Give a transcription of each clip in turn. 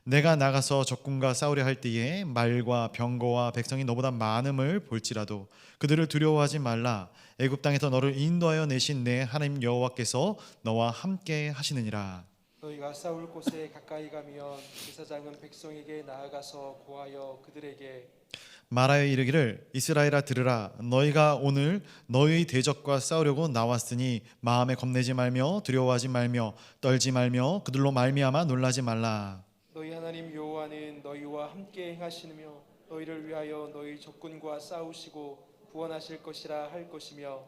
내가 나가서 적군과 싸우려 할 때에 말과 병거와 백성이 너보다 많음을 볼지라도 그들을 두려워하지 말라. 애굽 땅에서 너를 인도하여 내신 내 하나님 여호와께서 너와 함께 하시느니라. 너희가 싸울 곳에 가까이 가면 제사장은 백성에게 나아가서 고하여 그들에게 말하여 이르기를 이스라엘아 들으라. 너희가 오늘 너희 대적과 싸우려고 나왔으니 마음에 겁내지 말며 두려워하지 말며 떨지 말며 그들로 말미암아 놀라지 말라. 너희 하나님 여호와는 너희와 함께 행하시며 너희를 위하여 너희 적군과 싸우시고 구원하실 것이라 할 것이며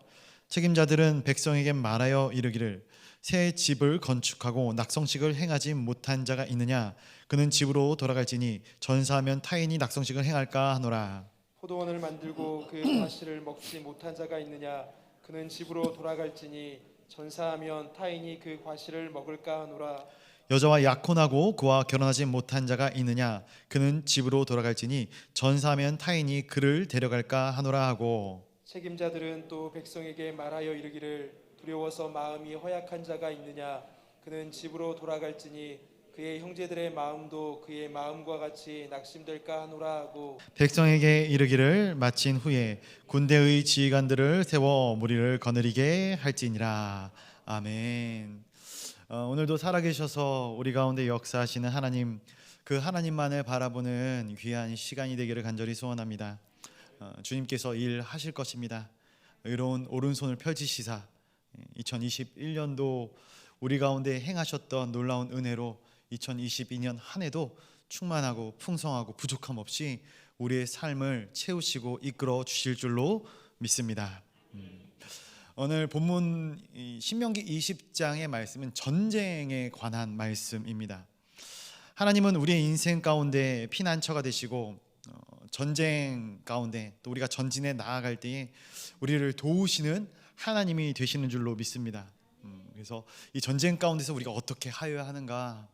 책임자들은 백성에게 말하여 이르기를 새 집을 건축하고 낙성식을 행하지 못한 자가 있느냐? 그는 집으로 돌아갈지니 전사하면 타인이 낙성식을 행할까 하노라. 포도원을 만들고 그 과실을 먹지 못한 자가 있느냐? 그는 집으로 돌아갈지니 전사하면 타인이 그 과실을 먹을까 하노라. 여자와 약혼하고 그와 결혼하지 못한 자가 있느냐? 그는 집으로 돌아갈지니 전사하면 타인이 그를 데려갈까 하노라 하고 책임자들은 또 백성에게 말하여 이르기를 두려워서 마음이 허약한 자가 있느냐? 그는 집으로 돌아갈지니 그의 형제들의 마음도 그의 마음과 같이 낙심될까 하노라 하고 백성에게 이르기를 마친 후에 군대의 지휘관들을 세워 무리를 거느리게 할지니라. 아멘. 오늘도 살아계셔서 우리 가운데 역사하시는 하나님, 그 하나님만을 바라보는 귀한 시간이 되기를 간절히 소원합니다. 주님께서 일하실 것입니다. 의로운 오른손을 펼치시사 2021년도 우리 가운데 행하셨던 놀라운 은혜로 2022년 한 해도 충만하고 풍성하고 부족함 없이 우리의 삶을 채우시고 이끌어 주실 줄로 믿습니다. 오늘 본문 신명기 20장의 말씀은 전쟁에 관한 말씀입니다. 하나님은 우리의 인생 가운데 피난처가 되시고 전쟁 가운데 또 우리가 전진해 나아갈 때에 우리를 도우시는 하나님이 되시는 줄로 믿습니다. 그래서 이 전쟁 가운데서 우리가 어떻게 하여야 하는가,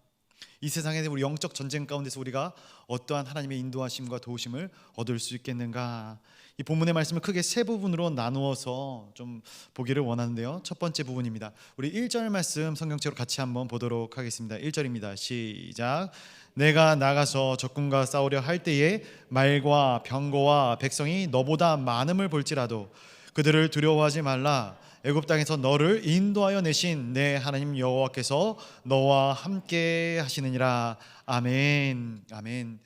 이 세상에 우리 영적 전쟁 가운데서 우리가 어떠한 하나님의 인도하심과 도우심을 얻을 수 있겠는가, 이 본문의 말씀을 크게 세 부분으로 나누어서 좀 보기를 원하는데요. 첫 번째 부분입니다. 우리 1절 말씀 성경책으로 같이 한번 보도록 하겠습니다. 1절입니다. 시작. 내가 나가서 적군과 싸우려 할 때에 말과 병거와 백성이 너보다 많음을 볼지라도 그들을 두려워하지 말라. 애굽 땅에서 너를 인도하여 내신 내 하나님 여호와께서 너와 함께 하시느니라. 아멘. 아멘.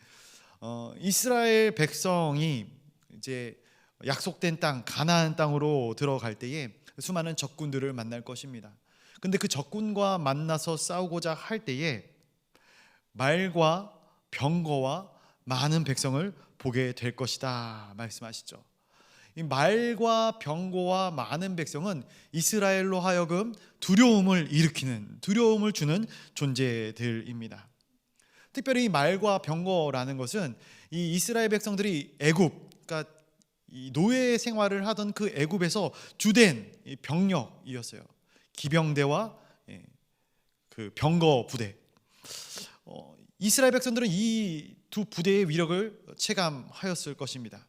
이스라엘 백성이 이제 약속된 땅 가나안 땅으로 들어갈 때에 수많은 적군들을 만날 것입니다. 근데 그 적군과 만나서 싸우고자 할 때에 말과 병거와 많은 백성을 보게 될 것이다 말씀하시죠. 이 말과 병거와 많은 백성은 이스라엘로 하여금 두려움을 일으키는, 두려움을 주는 존재들입니다. 특별히 이 말과 병거라는 것은 이 이스라엘 백성들이 애굽, 그러니까 이 노예 생활을 하던 그 애굽에서 주된 병력이었어요. 기병대와 그 병거 부대. 이스라엘 백성들은 이 두 부대의 위력을 체감하였을 것입니다.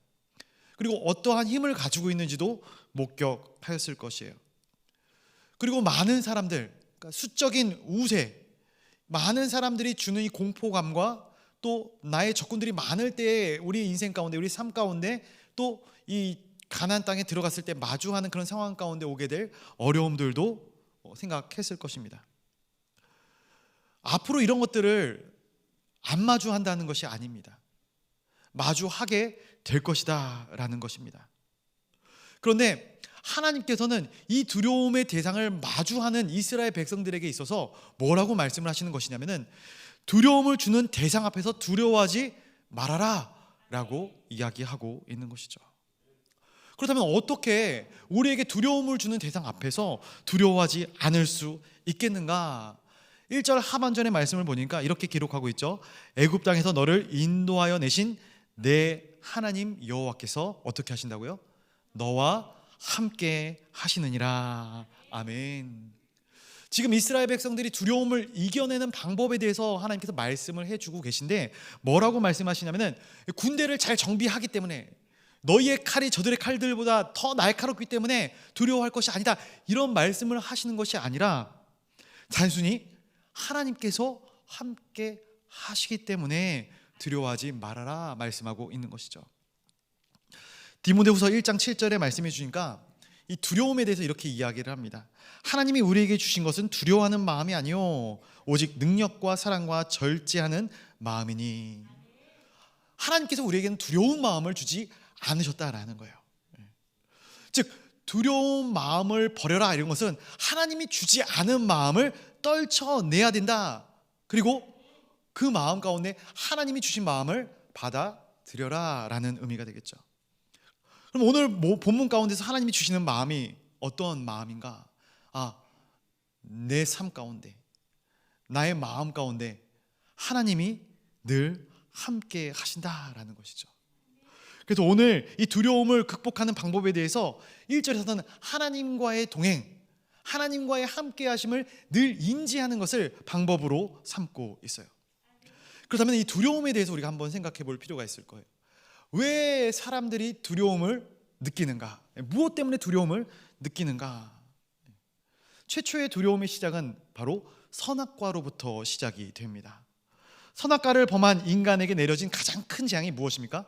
그리고 어떠한 힘을 가지고 있는지도 목격하였을 것이에요. 그리고 많은 사람들, 그러니까 수적인 우세, 많은 사람들이 주는 이 공포감과 또 나의 적군들이 많을 때 우리 인생 가운데, 우리 삶 가운데 또 이 가나안 땅에 들어갔을 때 마주하는 그런 상황 가운데 오게 될 어려움들도 생각했을 것입니다. 앞으로 이런 것들을 안 마주한다는 것이 아닙니다. 마주하게 될 것이다 라는 것입니다. 그런데 하나님께서는 이 두려움의 대상을 마주하는 이스라엘 백성들에게 있어서 뭐라고 말씀을 하시는 것이냐면은 두려움을 주는 대상 앞에서 두려워하지 말아라 라고 이야기하고 있는 것이죠. 그렇다면 어떻게 우리에게 두려움을 주는 대상 앞에서 두려워하지 않을 수 있겠는가? 1절 하반전의 말씀을 보니까 이렇게 기록하고 있죠. 애굽 땅에서 너를 인도하여 내신 내 하나님 여호와께서 어떻게 하신다고요? 너와 함께 하시느니라. 아멘. 지금 이스라엘 백성들이 두려움을 이겨내는 방법에 대해서 하나님께서 말씀을 해주고 계신데 뭐라고 말씀하시냐면은 군대를 잘 정비하기 때문에 너희의 칼이 저들의 칼들보다 더 날카롭기 때문에 두려워할 것이 아니다, 이런 말씀을 하시는 것이 아니라 단순히 하나님께서 함께 하시기 때문에 두려워하지 말아라 말씀하고 있는 것이죠. 디모데후서 1장 7절에 말씀해 주니까 이 두려움에 대해서 이렇게 이야기를 합니다. 하나님이 우리에게 주신 것은 두려워하는 마음이 아니요 오직 능력과 사랑과 절제하는 마음이니. 하나님께서 우리에게는 두려운 마음을 주지 않으셨다라는 거예요. 즉 두려운 마음을 버려라 이런 것은 하나님이 주지 않은 마음을 떨쳐내야 된다. 그리고 그 마음 가운데 하나님이 주신 마음을 받아들여라 라는 의미가 되겠죠. 그럼 오늘 본문 가운데서 하나님이 주시는 마음이 어떤 마음인가? 내 삶 가운데, 나의 마음 가운데 하나님이 늘 함께 하신다라는 것이죠. 그래서 오늘 이 두려움을 극복하는 방법에 대해서 1절에서는 하나님과의 동행, 하나님과의 함께 하심을 늘 인지하는 것을 방법으로 삼고 있어요. 그렇다면 이 두려움에 대해서 우리가 한번 생각해 볼 필요가 있을 거예요. 왜 사람들이 두려움을 느끼는가? 무엇 때문에 두려움을 느끼는가? 최초의 두려움의 시작은 바로 선악과로부터 시작이 됩니다. 선악과를 범한 인간에게 내려진 가장 큰 재앙이 무엇입니까?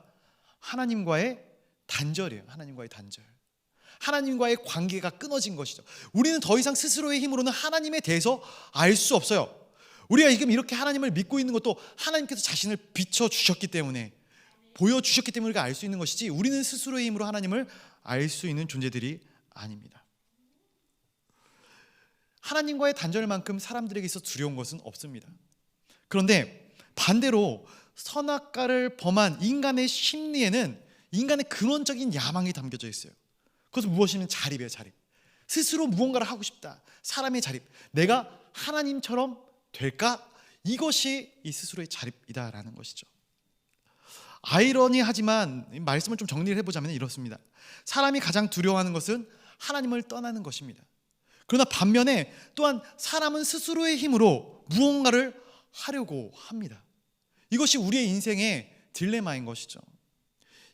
하나님과의 단절이에요. 하나님과의 단절. 하나님과의 관계가 끊어진 것이죠. 우리는 더 이상 스스로의 힘으로는 하나님에 대해서 알 수 없어요. 우리가 지금 이렇게 하나님을 믿고 있는 것도 하나님께서 자신을 비춰주셨기 때문에, 보여주셨기 때문에 우리가 알 수 있는 것이지, 우리는 스스로의 힘으로 하나님을 알 수 있는 존재들이 아닙니다. 하나님과의 단절만큼 사람들에게 있어 두려운 것은 없습니다. 그런데 반대로 선악과를 범한 인간의 심리에는 인간의 근원적인 야망이 담겨져 있어요. 그것은 무엇이면 자립이에요. 자립. 스스로 무언가를 하고 싶다. 사람의 자립. 내가 하나님처럼 될까? 이것이 이 스스로의 자립이다라는 것이죠. 아이러니하지만 말씀을 좀 정리를 해보자면 이렇습니다. 사람이 가장 두려워하는 것은 하나님을 떠나는 것입니다. 그러나 반면에 또한 사람은 스스로의 힘으로 무언가를 하려고 합니다. 이것이 우리의 인생의 딜레마인 것이죠.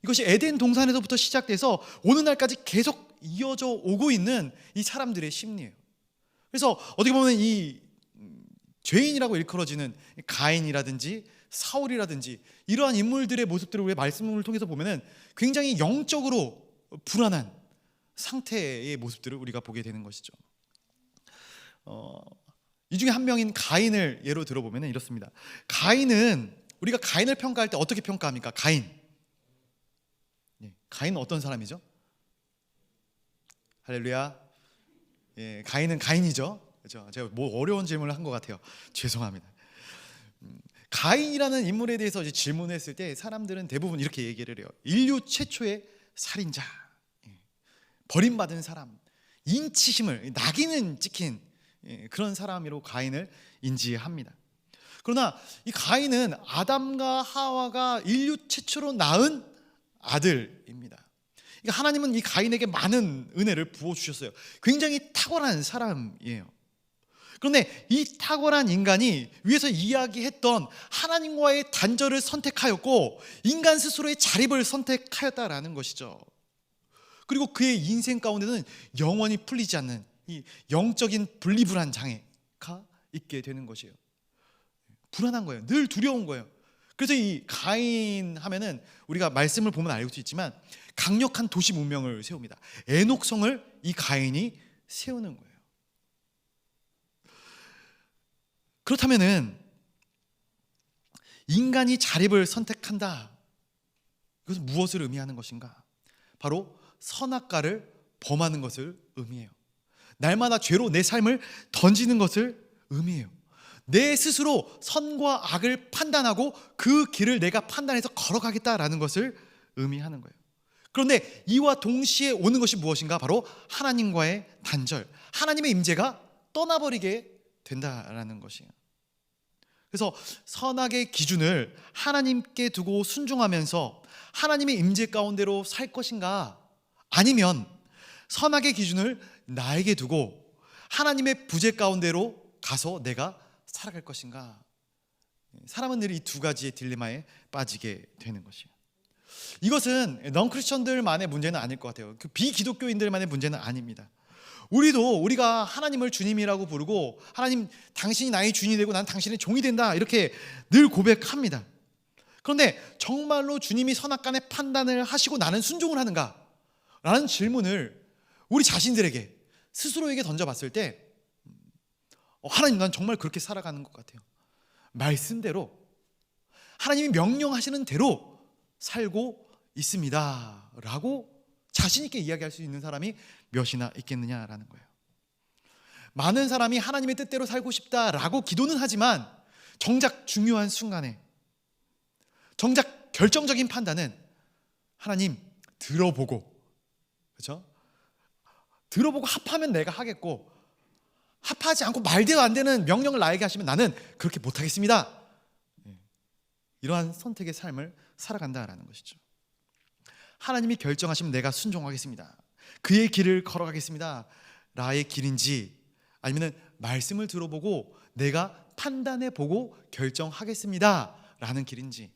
이것이 에덴 동산에서부터 시작돼서 오늘날까지 계속 이어져 오고 있는 이 사람들의 심리예요. 그래서 어떻게 보면 이 죄인이라고 일컬어지는 가인이라든지 사울이라든지 이러한 인물들의 모습들을 우리의 말씀을 통해서 보면은 굉장히 영적으로 불안한 상태의 모습들을 우리가 보게 되는 것이죠. 이 중에 한 명인 가인을 예로 들어보면 이렇습니다. 가인은 우리가 가인을 평가할 때 어떻게 평가합니까? 가인은 어떤 사람이죠? 할렐루야. 가인은 가인이죠. 그렇죠? 제가 뭐 어려운 질문을 한 것 같아요. 죄송합니다. 가인이라는 인물에 대해서 이제 질문했을 때 사람들은 대부분 이렇게 얘기를 해요. 인류 최초의 살인자, 버림받은 사람, 인치심을 낙인은 찍힌 그런 사람으로 가인을 인지합니다. 그러나 이 가인은 아담과 하와가 인류 최초로 낳은 아들입니다. 그러니까 하나님은 이 가인에게 많은 은혜를 부어주셨어요. 굉장히 탁월한 사람이에요. 그런데 이 탁월한 인간이 위에서 이야기했던 하나님과의 단절을 선택하였고 인간 스스로의 자립을 선택하였다라는 것이죠. 그리고 그의 인생 가운데는 영원히 풀리지 않는 이 영적인 분리불안 장애가 있게 되는 것이에요. 불안한 거예요. 늘 두려운 거예요. 그래서 이 가인 하면은 우리가 말씀을 보면 알 수 있지만 강력한 도시 문명을 세웁니다. 에녹성을 이 가인이 세우는 거예요. 그렇다면은 인간이 자립을 선택한다. 이것은 무엇을 의미하는 것인가? 바로 선악과를 범하는 것을 의미해요. 날마다 죄로 내 삶을 던지는 것을 의미해요. 내 스스로 선과 악을 판단하고 그 길을 내가 판단해서 걸어가겠다라는 것을 의미하는 거예요. 그런데 이와 동시에 오는 것이 무엇인가? 바로 하나님과의 단절, 하나님의 임재가 떠나버리게 된다라는 것이에요. 그래서 선악의 기준을 하나님께 두고 순종하면서 하나님의 임재 가운데로 살 것인가? 아니면 선악의 기준을 나에게 두고 하나님의 부재 가운데로 가서 내가 살아갈 것인가? 사람은 늘 이 두 가지의 딜레마에 빠지게 되는 것이에요. 이것은 넌 크리스천들만의 문제는 아닐 것 같아요. 그 비기독교인들만의 문제는 아닙니다. 우리가 하나님을 주님이라고 부르고 하나님 당신이 나의 주인이 되고 난 당신의 종이 된다 이렇게 늘 고백합니다. 그런데 정말로 주님이 선악간의 판단을 하시고 나는 순종을 하는가? 라는 질문을 우리 자신들에게 스스로에게 던져봤을 때 하나님 난 정말 그렇게 살아가는 것 같아요. 말씀대로 하나님이 명령하시는 대로 살고 있습니다 라고 자신 있게 이야기할 수 있는 사람이 몇이나 있겠느냐라는 거예요. 많은 사람이 하나님의 뜻대로 살고 싶다라고 기도는 하지만 정작 중요한 순간에 정작 결정적인 판단은 하나님 들어보고, 그렇죠? 들어보고 합하면 내가 하겠고 합하지 않고 말대로 안 되는 명령을 나에게 하시면 나는 그렇게 못하겠습니다. 이러한 선택의 삶을 살아간다라는 것이죠. 하나님이 결정하시면 내가 순종하겠습니다. 그의 길을 걸어가겠습니다. 나의 길인지 아니면 말씀을 들어보고 내가 판단해보고 결정하겠습니다. 라는 길인지.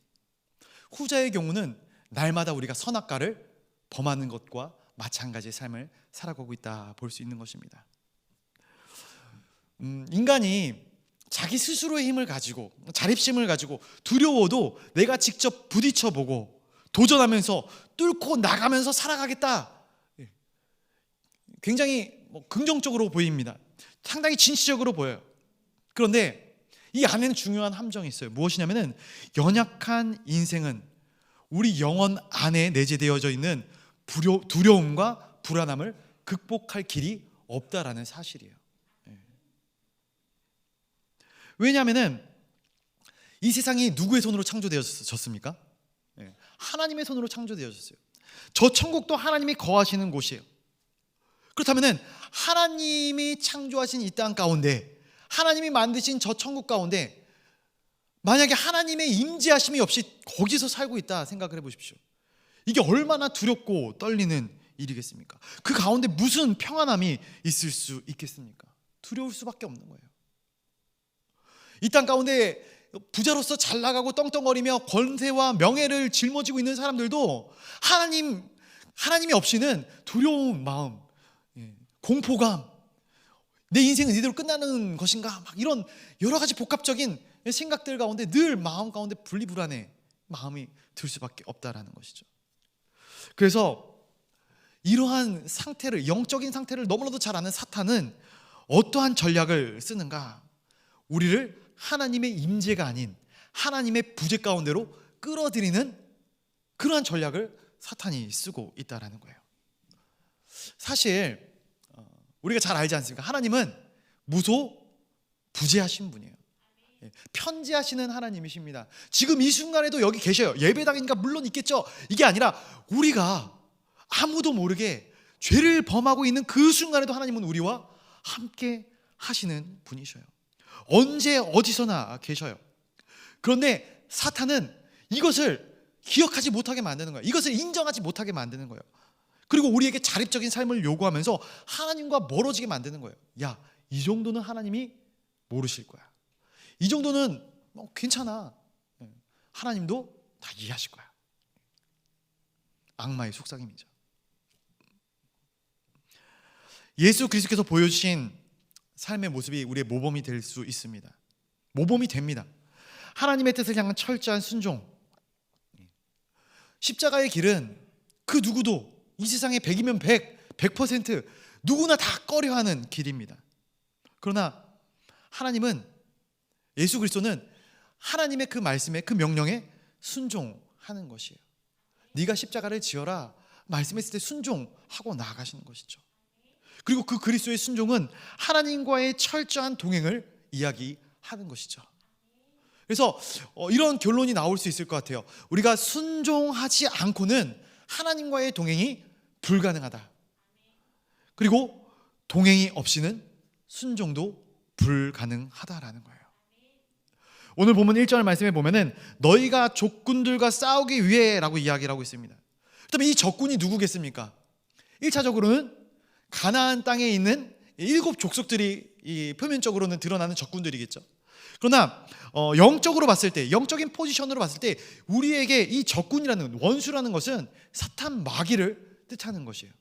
후자의 경우는 날마다 우리가 선악과를 범하는 것과 마찬가지의 삶을 살아가고 있다 볼 수 있는 것입니다. 인간이 자기 스스로의 힘을 가지고 자립심을 가지고 두려워도 내가 직접 부딪혀보고 도전하면서 뚫고 나가면서 살아가겠다. 굉장히 긍정적으로 보입니다. 상당히 진취적으로 보여요. 그런데 이 안에는 중요한 함정이 있어요. 무엇이냐면은 연약한 인생은 우리 영혼 안에 내재되어져 있는 두려움과 불안함을 극복할 길이 없다라는 사실이에요. 왜냐하면은 이 세상이 누구의 손으로 창조되어졌습니까? 하나님의 손으로 창조되어졌어요. 저 천국도 하나님이 거하시는 곳이에요. 그렇다면은 하나님이 창조하신 이 땅 가운데, 하나님이 만드신 저 천국 가운데 만약에 하나님의 임재하심이 없이 거기서 살고 있다 생각을 해보십시오. 이게 얼마나 두렵고 떨리는 일이겠습니까? 그 가운데 무슨 평안함이 있을 수 있겠습니까? 두려울 수밖에 없는 거예요. 이 땅 가운데 부자로서 잘 나가고 떵떵거리며 권세와 명예를 짊어지고 있는 사람들도 하나님이 없이는 두려운 마음, 공포감, 내 인생은 이대로 끝나는 것인가, 막 이런 여러 가지 복합적인 생각들 가운데 늘 마음 가운데 분리불안해 마음이 들 수밖에 없다라는 것이죠. 그래서 이러한 상태를, 영적인 상태를 너무나도 잘 아는 사탄은 어떠한 전략을 쓰는가? 우리를 하나님의 임재가 아닌 하나님의 부재 가운데로 끌어들이는 그러한 전략을 사탄이 쓰고 있다라는 거예요. 사실 우리가 잘 알지 않습니까? 하나님은 무소부재하신 분이에요. 편지하시는 하나님이십니다. 지금 이 순간에도 여기 계셔요. 예배당이니까 물론 있겠죠. 이게 아니라 우리가 아무도 모르게 죄를 범하고 있는 그 순간에도 하나님은 우리와 함께 하시는 분이셔요. 언제 어디서나 계셔요. 그런데 사탄은 이것을 기억하지 못하게 만드는 거예요. 이것을 인정하지 못하게 만드는 거예요. 그리고 우리에게 자립적인 삶을 요구하면서 하나님과 멀어지게 만드는 거예요. 야, 이 정도는 하나님이 모르실 거야. 이 정도는 괜찮아. 하나님도 다 이해하실 거야. 악마의 속삭임이죠. 예수 그리스도께서 보여주신 삶의 모습이 우리의 모범이 될 수 있습니다. 모범이 됩니다. 하나님의 뜻을 향한 철저한 순종. 십자가의 길은 그 누구도 이 세상에 100이면 100% 누구나 다 꺼려하는 길입니다. 그러나 하나님은, 예수 그리스도는 하나님의 그 말씀에, 그 명령에 순종하는 것이에요. 네가 십자가를 지어라 말씀했을 때 순종하고 나아가시는 것이죠. 그리고 그 그리스도의 순종은 하나님과의 철저한 동행을 이야기하는 것이죠. 그래서 이런 결론이 나올 수 있을 것 같아요. 우리가 순종하지 않고는 하나님과의 동행이 불가능하다. 그리고 동행이 없이는 순종도 불가능하다라는 거예요. 오늘 본문 1절 말씀에 보면은 너희가 적군들과 싸우기 위해 라고 이야기를 하고 있습니다. 그렇다면 이 적군이 누구겠습니까? 1차적으로는 가나안 땅에 있는 7 족속들이 표면적으로는 드러나는 적군들이겠죠. 그러나 영적으로 봤을 때, 영적인 포지션으로 봤을 때 우리에게 이 적군이라는, 원수라는 것은 사탄 마귀를 뜻하는 것이에요.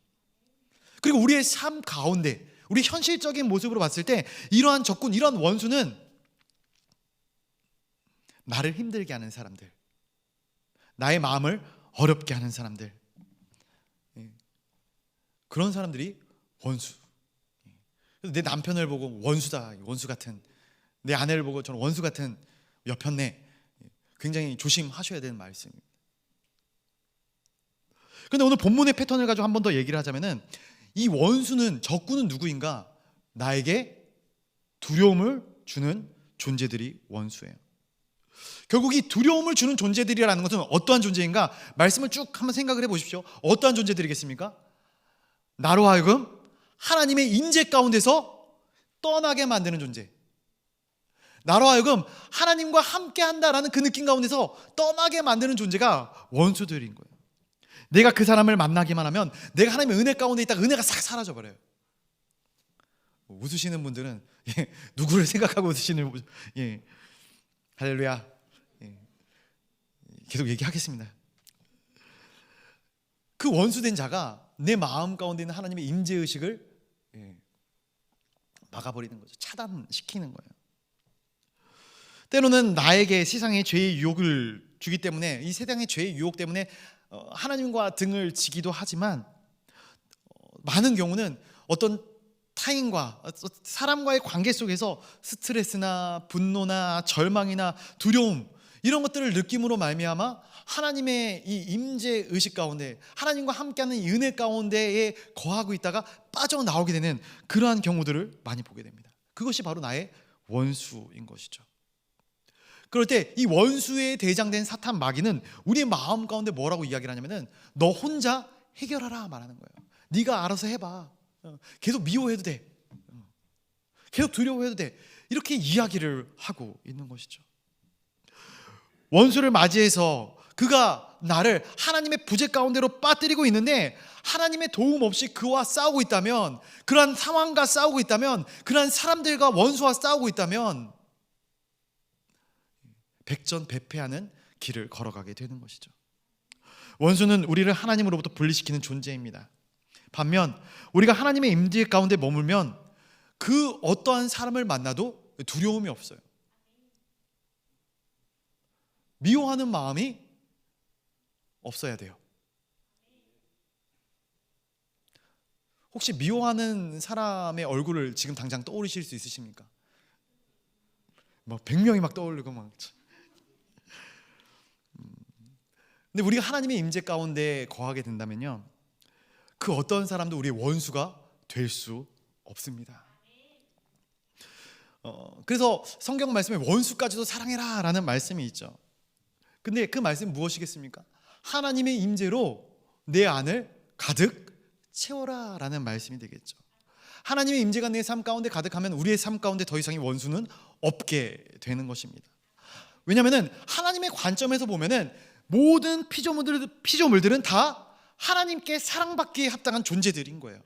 그리고 우리의 삶 가운데, 우리 현실적인 모습으로 봤을 때 이러한 적군, 이러한 원수는 나를 힘들게 하는 사람들, 나의 마음을 어렵게 하는 사람들, 그런 사람들이 원수. 그래서 내 남편을 보고 원수다, 원수 같은, 내 아내를 보고 저는 원수 같은 여편네, 굉장히 조심하셔야 되는 말씀입니다. 그런데 오늘 본문의 패턴을 가지고 한 번 더 얘기를 하자면은, 이 원수는, 적군은 누구인가? 나에게 두려움을 주는 존재들이 원수예요. 결국 이 두려움을 주는 존재들이라는 것은 어떠한 존재인가? 말씀을 쭉 한번 생각을 해보십시오. 어떠한 존재들이겠습니까? 나로 하여금 하나님의 임재 가운데서 떠나게 만드는 존재, 나로 하여금 하나님과 함께 한다라는 그 느낌 가운데서 떠나게 만드는 존재가 원수들인 거예요. 내가 그 사람을 만나기만 하면 내가 하나님의 은혜 가운데 있다가 은혜가 싹 사라져버려요. 웃으시는 분들은 누구를 생각하고 웃으시는, 할렐루야, 계속 얘기하겠습니다. 그 원수된 자가 내 마음 가운데 있는 하나님의 임재의식을 막아버리는 거죠. 차단시키는 거예요. 때로는 나에게 세상의 죄의 유혹을 주기 때문에, 이 세상의 죄의 유혹 때문에 하나님과 등을 지기도 하지만, 많은 경우는 어떤 타인과, 사람과의 관계 속에서 스트레스나 분노나 절망이나 두려움, 이런 것들을 느낌으로 말미암아 하나님의 이 임재 의식 가운데, 하나님과 함께하는 이 은혜 가운데에 거하고 있다가 빠져나오게 되는 그러한 경우들을 많이 보게 됩니다. 그것이 바로 나의 원수인 것이죠. 그럴 때 이 원수의 대장된 사탄 마귀는 우리의 마음 가운데 뭐라고 이야기를 하냐면은, 너 혼자 해결하라 말하는 거예요. 네가 알아서 해봐. 계속 미워해도 돼. 계속 두려워해도 돼. 이렇게 이야기를 하고 있는 것이죠. 원수를 맞이해서 그가 나를 하나님의 부재 가운데로 빠뜨리고 있는데, 하나님의 도움 없이 그와 싸우고 있다면, 그러한 상황과 싸우고 있다면, 그러한 사람들과 원수와 싸우고 있다면 백전백패하는 길을 걸어가게 되는 것이죠. 원수는 우리를 하나님으로부터 분리시키는 존재입니다. 반면 우리가 하나님의 임재 가운데 머물면 그 어떠한 사람을 만나도 두려움이 없어요. 미워하는 마음이 없어야 돼요. 혹시 미워하는 사람의 얼굴을 지금 당장 떠올리실 수 있으십니까? 막 100명이 막 떠오르고 막. 근데 우리가 하나님의 임재 가운데 거하게 된다면요, 그 어떤 사람도 우리의 원수가 될 수 없습니다. 그래서 성경 말씀에 원수까지도 사랑해라 라는 말씀이 있죠. 근데 그 말씀은 무엇이겠습니까? 하나님의 임재로 내 안을 가득 채워라 라는 말씀이 되겠죠. 하나님의 임재가 내 삶 가운데 가득하면 우리의 삶 가운데 더 이상의 원수는 없게 되는 것입니다. 왜냐하면 하나님의 관점에서 보면은 모든 피조물들은 다 하나님께 사랑받기에 합당한 존재들인 거예요.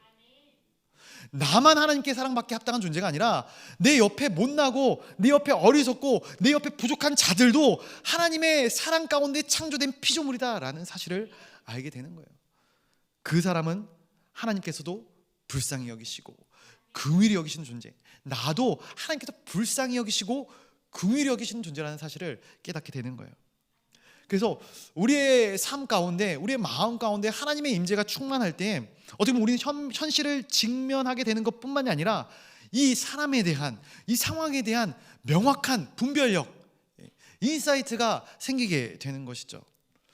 나만 하나님께 사랑받기에 합당한 존재가 아니라 내 옆에 못나고, 내 옆에 어리석고, 내 옆에 부족한 자들도 하나님의 사랑 가운데 창조된 피조물이다라는 사실을 알게 되는 거예요. 그 사람은 하나님께서도 불쌍히 여기시고 긍휼히 여기시는 존재, 나도 하나님께서 불쌍히 여기시고 긍휼히 여기시는 존재라는 사실을 깨닫게 되는 거예요. 그래서 우리의 삶 가운데, 우리의 마음 가운데 하나님의 임재가 충만할 때 어떻게 보면 우리는 현실을 직면하게 되는 것뿐만이 아니라 이 사람에 대한, 이 상황에 대한 명확한 분별력, 인사이트가 생기게 되는 것이죠.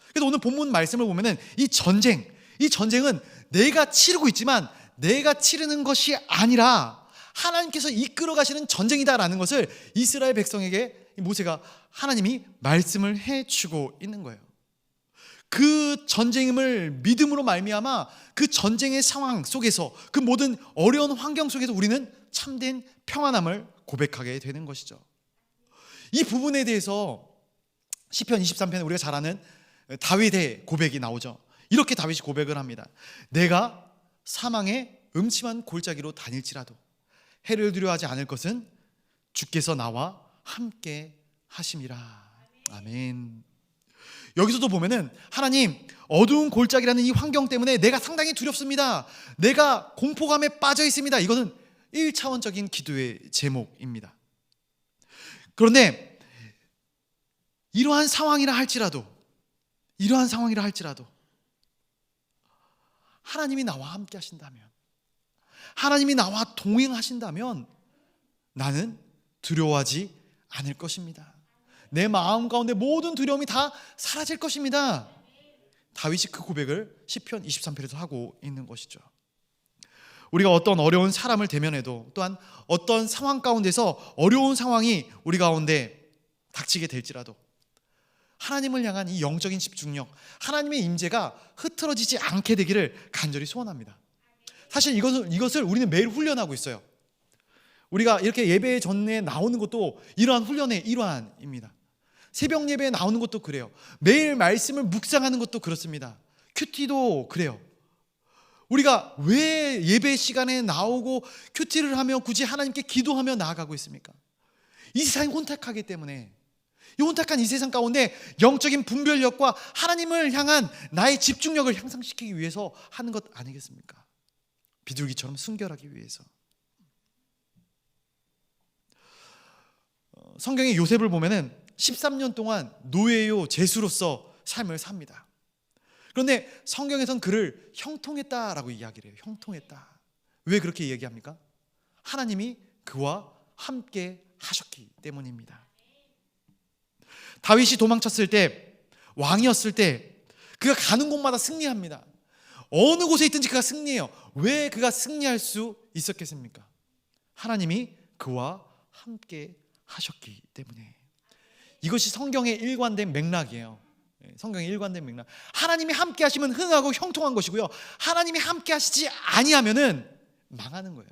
그래서 오늘 본문 말씀을 보면은 이 전쟁은 내가 치르고 있지만 내가 치르는 것이 아니라 하나님께서 이끌어 가시는 전쟁이다라는 것을 이스라엘 백성에게 모세가, 하나님이 말씀을 해주고 있는 거예요. 그 전쟁임을 믿음으로 말미암아 그 전쟁의 상황 속에서, 그 모든 어려운 환경 속에서 우리는 참된 평안함을 고백하게 되는 것이죠. 이 부분에 대해서 시편 23편에 우리가 잘 아는 다윗의 고백이 나오죠. 이렇게 다윗이 고백을 합니다. 내가 사망의 음침한 골짜기로 다닐지라도 해를 두려워하지 않을 것은 주께서 나와 함께 하심이라. 아멘. 여기서도 보면은 하나님, 어두운 골짜기라는 이 환경 때문에 내가 상당히 두렵습니다. 내가 공포감에 빠져 있습니다. 이것은 1차원적인 기도의 제목입니다. 그런데 이러한 상황이라 할지라도 하나님이 나와 함께 하신다면, 하나님이 나와 동행하신다면 나는 두려워하지 않을 것입니다. 내 마음 가운데 모든 두려움이 다 사라질 것입니다. 다윗이 그 고백을 시편 23편에서 하고 있는 것이죠. 우리가 어떤 어려운 사람을 대면해도, 또한 어떤 상황 가운데서 어려운 상황이 우리 가운데 닥치게 될지라도 하나님을 향한 이 영적인 집중력, 하나님의 임재가 흐트러지지 않게 되기를 간절히 소원합니다. 사실 이것을 우리는 매일 훈련하고 있어요. 우리가 이렇게 예배 전에 나오는 것도 이러한 훈련의 일환입니다. 새벽 예배에 나오는 것도 그래요. 매일 말씀을 묵상하는 것도 그렇습니다. 큐티도 그래요. 우리가 왜 예배 시간에 나오고 큐티를 하며 굳이 하나님께 기도하며 나아가고 있습니까? 이 세상이 혼탁하기 때문에, 이 혼탁한 이 세상 가운데 영적인 분별력과 하나님을 향한 나의 집중력을 향상시키기 위해서 하는 것 아니겠습니까? 비둘기처럼 순결하기 위해서. 성경의 요셉을 보면은 13년 동안 노예요 제수로서 삶을 삽니다. 그런데 성경에선 그를 형통했다라고 이야기를 해요. 형통했다. 왜 그렇게 얘기합니까? 하나님이 그와 함께 하셨기 때문입니다. 다윗이 도망쳤을 때, 왕이었을 때 그가 가는 곳마다 승리합니다. 어느 곳에 있든지 그가 승리해요. 왜 그가 승리할 수 있었겠습니까? 하나님이 그와 함께 하셨기 때문에. 이것이 성경의 일관된 맥락이에요. 성경의 일관된 맥락. 하나님이 함께 하시면 흥하고 형통한 것이고요, 하나님이 함께 하시지 아니하면은 망하는 거예요.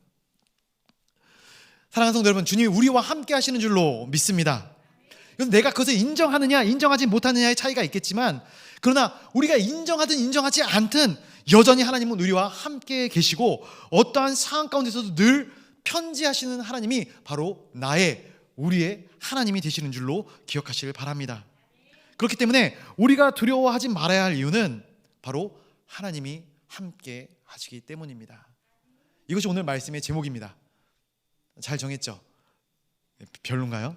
사랑하는 성도 여러분, 주님이 우리와 함께 하시는 줄로 믿습니다. 그래서 내가 그것을 인정하느냐 인정하지 못하느냐의 차이가 있겠지만, 그러나 우리가 인정하든 인정하지 않든 여전히 하나님은 우리와 함께 계시고, 어떠한 상황 가운데서도 늘 편지하시는 하나님이 바로 우리의 하나님이 되시는 줄로 기억하시길 바랍니다. 그렇기 때문에 우리가 두려워하지 말아야 할 이유는 바로 하나님이 함께 하시기 때문입니다. 이것이 오늘 말씀의 제목입니다. 잘 정했죠? 별론가요?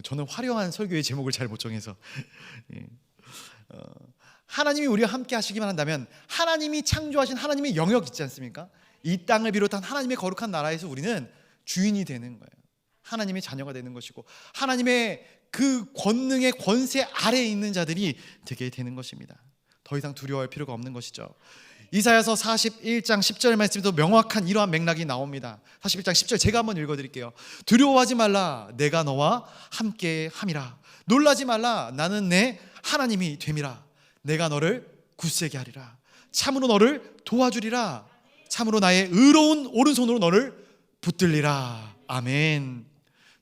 저는 화려한 설교의 제목을 잘 못 정해서. 하나님이 우리와 함께 하시기만 한다면, 하나님이 창조하신 하나님의 영역 있지 않습니까? 이 땅을 비롯한 하나님의 거룩한 나라에서 우리는 주인이 되는 거예요. 하나님의 자녀가 되는 것이고, 하나님의 그 권능의 권세 아래에 있는 자들이 되게 되는 것입니다. 더 이상 두려워할 필요가 없는 것이죠. 이사야서 41장 10절 말씀에도 명확한 이러한 맥락이 나옵니다. 41장 10절 제가 한번 읽어드릴게요. 두려워하지 말라, 내가 너와 함께 함이라. 놀라지 말라, 나는 내 하나님이 됨이라. 내가 너를 굳세게 하리라. 참으로 너를 도와주리라. 참으로 나의 의로운 오른손으로 너를 붙들리라. 아멘.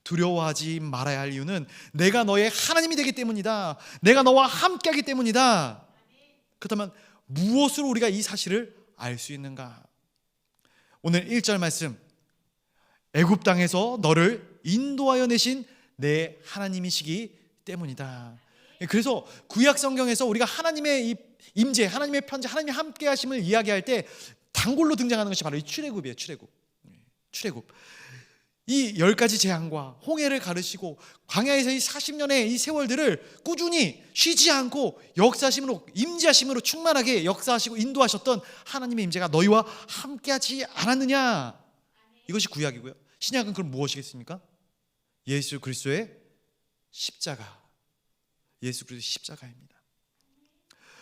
두려워하지 말아야 할 이유는 내가 너의 하나님이 되기 때문이다. 내가 너와 함께 하기 때문이다. 그렇다면 무엇으로 우리가 이 사실을 알 수 있는가? 오늘 1절 말씀, 애굽 땅에서 너를 인도하여 내신 내 하나님이시기 때문이다. 그래서 구약 성경에서 우리가 하나님의 이 임재, 하나님의 편지, 하나님의 함께 하심을 이야기할 때 단골로 등장하는 것이 바로 이 출애굽이에요. 출애굽. 이 10가지 재앙과 홍해를 가르시고 광야에서 이 40년의 이 세월들을 꾸준히 쉬지 않고 역사하심으로, 임재하심으로 충만하게 역사하시고 인도하셨던 하나님의 임재가 너희와 함께하지 않았느냐? 이것이 구약이고요. 신약은 그럼 무엇이겠습니까? 예수 그리스도의 십자가. 예수 그리스도의 십자가입니다.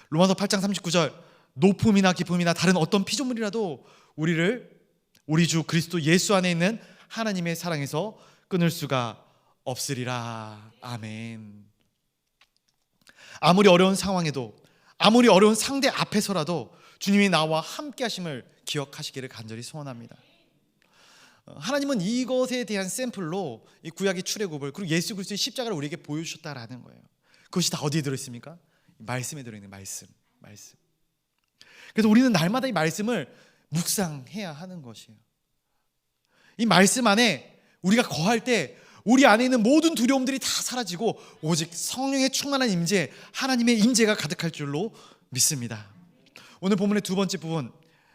로마서 8장 39절, 높음이나 깊음이나 다른 어떤 피조물이라도 우리 주 그리스도 예수 안에 있는 하나님의 사랑에서 끊을 수가 없으리라. 아멘. 아무리 어려운 상황에도, 아무리 어려운 상대 앞에서라도 주님이 나와 함께 하심을 기억하시기를 간절히 소원합니다. 하나님은 이것에 대한 샘플로 이 구약의 출애굽을, 그리고 예수 그리스도의 십자가를 우리에게 보여주셨다라는 거예요. 그것이 다 어디에 들어있습니까? 말씀에 들어있는 말씀. 그래서 우리는 날마다 이 말씀을 묵상해야 하는 것이에요. 이 말씀 안에 우리가 거할 때 우리 안에 있는 모든 두려움들이 다 사라지고 오직 성령의 충만한 임재, 하나님의 임재가 가득할 줄로 믿습니다. 오늘 본문의 두 번째 부분,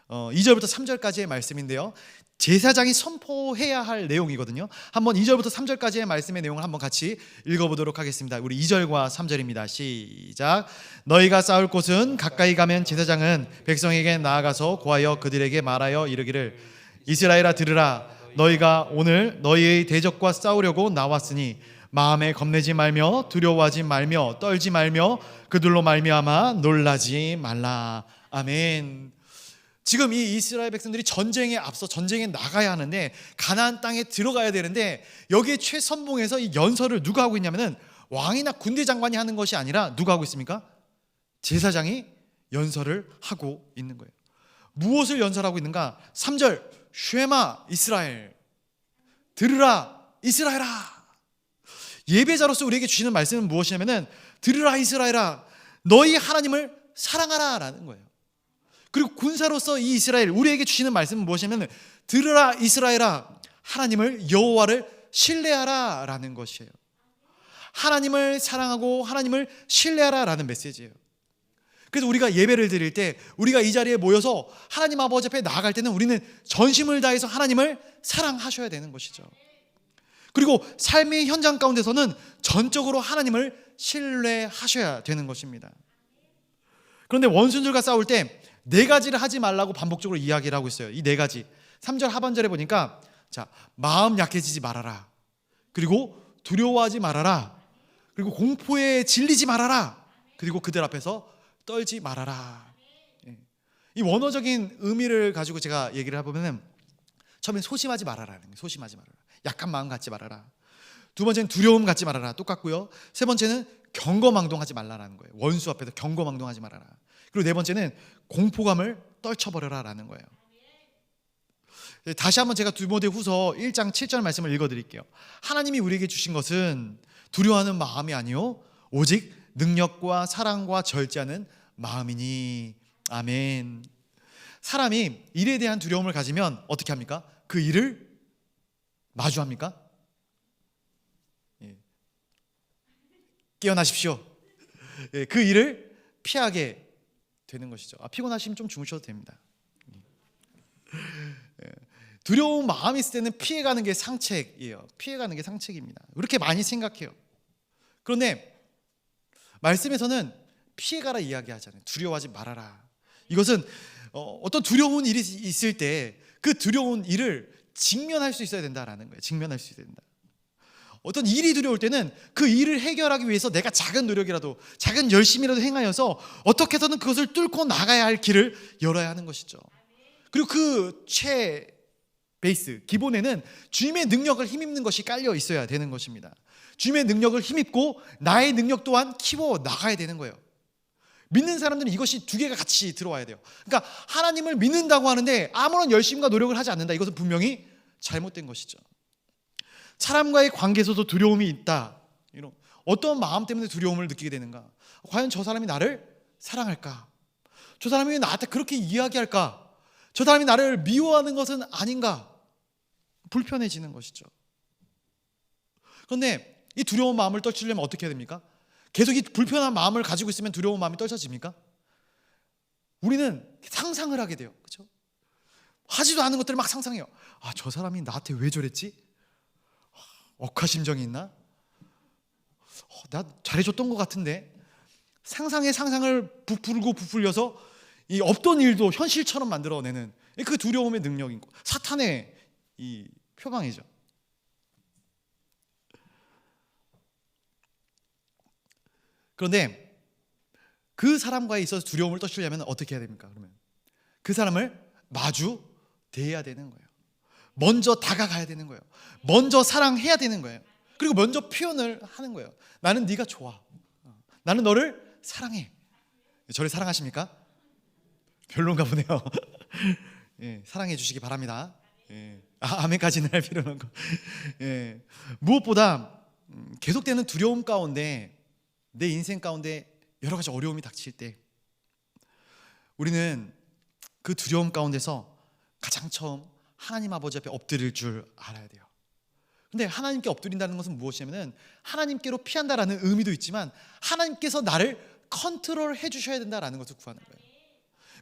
2절부터 3절까지의 말씀인데요. 제사장이 선포해야 할 내용이거든요. 한번 2절부터 3절까지의 말씀의 내용을 한번 같이 읽어보도록 하겠습니다. 우리 2절과 3절입니다. 시작. 너희가 싸울 곳은 가까이 가면 제사장은 백성에게 나아가서 고하여 그들에게 말하여 이르기를 이스라엘아 들으라. 너희가 오늘 너희의 대적과 싸우려고 나왔으니 마음에 겁내지 말며 두려워하지 말며 떨지 말며 그들로 말미암아 놀라지 말라. 아멘. 지금 이 이스라엘 백성들이 전쟁에 앞서 전쟁에 나가야 하는데 가나안 땅에 들어가야 되는데 여기에 최선봉에서 이 연설을 누가 하고 있냐면은 왕이나 군대 장관이 하는 것이 아니라 누가 하고 있습니까? 제사장이 연설을 하고 있는 거예요. 무엇을 연설하고 있는가? 3절 쉐마 이스라엘 들으라 이스라엘아. 예배자로서 우리에게 주시는 말씀은 무엇이냐면은 들으라 이스라엘아 너희 하나님을 사랑하라 라는 거예요. 그리고 군사로서 이 이스라엘 우리에게 주시는 말씀은 무엇이냐면 들으라 이스라엘아 하나님을 여호와를 신뢰하라 라는 것이에요. 하나님을 사랑하고 하나님을 신뢰하라 라는 메시지예요. 그래서 우리가 예배를 드릴 때 우리가 이 자리에 모여서 하나님 아버지 앞에 나아갈 때는 우리는 전심을 다해서 하나님을 사랑하셔야 되는 것이죠. 그리고 삶의 현장 가운데서는 전적으로 하나님을 신뢰하셔야 되는 것입니다. 그런데 원수들과 싸울 때 네 가지를 하지 말라고 반복적으로 이야기를 하고 있어요. 이 네 가지 3절 하반절에 보니까 자 마음 약해지지 말아라, 그리고 두려워하지 말아라, 그리고 공포에 질리지 말아라, 그리고 그들 앞에서 떨지 말아라. 이 원어적인 의미를 가지고 제가 얘기를 해보면 처음엔 소심하지 말아라는 거예요. 소심하지 말아라, 약한 마음 갖지 말아라. 두 번째는 두려움 갖지 말아라, 똑같고요. 세 번째는 경거망동하지 말라라는 거예요. 원수 앞에서 경거망동하지 말아라. 그리고 네 번째는 공포감을 떨쳐버려라라는 거예요. 다시 한번 제가 디모데후서 1장 7절 말씀을 읽어드릴게요. 하나님이 우리에게 주신 것은 두려워하는 마음이 아니요 오직 능력과 사랑과 절제하는 마음이니. 아멘. 사람이 일에 대한 두려움을 가지면 어떻게 합니까? 그 일을 마주합니까? 깨어나십시오. 그 일을 피하게 되는 것이죠. 피곤하시면 좀 주무셔도 됩니다. 두려운 마음이 있을 때는 피해가는 게 상책이에요. 피해가는 게 상책입니다. 그렇게 많이 생각해요. 그런데 말씀에서는 피해가라 이야기하잖아요. 두려워하지 말아라. 이것은 어떤 두려운 일이 있을 때 그 두려운 일을 직면할 수 있어야 된다라는 거예요. 직면할 수 있어야 된다. 어떤 일이 두려울 때는 그 일을 해결하기 위해서 내가 작은 노력이라도 작은 열심이라도 행하여서 어떻게 해서든 그것을 뚫고 나가야 할 길을 열어야 하는 것이죠. 그리고 그 베이스 기본에는 주님의 능력을 힘입는 것이 깔려 있어야 되는 것입니다. 주님의 능력을 힘입고 나의 능력 또한 키워 나가야 되는 거예요. 믿는 사람들은 이것이 두 개가 같이 들어와야 돼요. 그러니까 하나님을 믿는다고 하는데 아무런 열심과 노력을 하지 않는다. 이것은 분명히 잘못된 것이죠. 사람과의 관계에서도 두려움이 있다. 어떤 마음 때문에 두려움을 느끼게 되는가? 과연 저 사람이 나를 사랑할까? 저 사람이 왜 나한테 그렇게 이야기할까? 저 사람이 나를 미워하는 것은 아닌가? 불편해지는 것이죠. 그런데 이 두려운 마음을 떨치려면 어떻게 해야 됩니까? 계속 이 불편한 마음을 가지고 있으면 두려운 마음이 떨쳐집니까? 우리는 상상을 하게 돼요. 그렇죠? 하지도 않은 것들을 막 상상해요. 저 사람이 나한테 왜 저랬지? 억하심정이 있나? 나 잘해줬던 것 같은데. 상상의 상상을 부풀려서 이 없던 일도 현실처럼 만들어내는 그 두려움의 능력인 거. 사탄의 이 표방이죠. 그런데 그 사람과에 있어서 두려움을 떨치려면 어떻게 해야 됩니까? 그러면 그 사람을 마주 대해야 되는 거예요. 먼저 다가가야 되는 거예요. 먼저 사랑해야 되는 거예요. 그리고 먼저 표현을 하는 거예요. 나는 네가 좋아. 나는 너를 사랑해. 저를 사랑하십니까? 별론가 보네요. 예, 사랑해 주시기 바랍니다. 예. 아멘까지는 할 필요는 없고. 예. 무엇보다 계속되는 두려움 가운데 내 인생 가운데 여러 가지 어려움이 닥칠 때 우리는 그 두려움 가운데서 가장 처음 하나님 아버지 앞에 엎드릴 줄 알아야 돼요. 근데 하나님께 엎드린다는 것은 무엇이냐면 하나님께로 피한다라는 의미도 있지만 하나님께서 나를 컨트롤해 주셔야 된다라는 것을 구하는 거예요.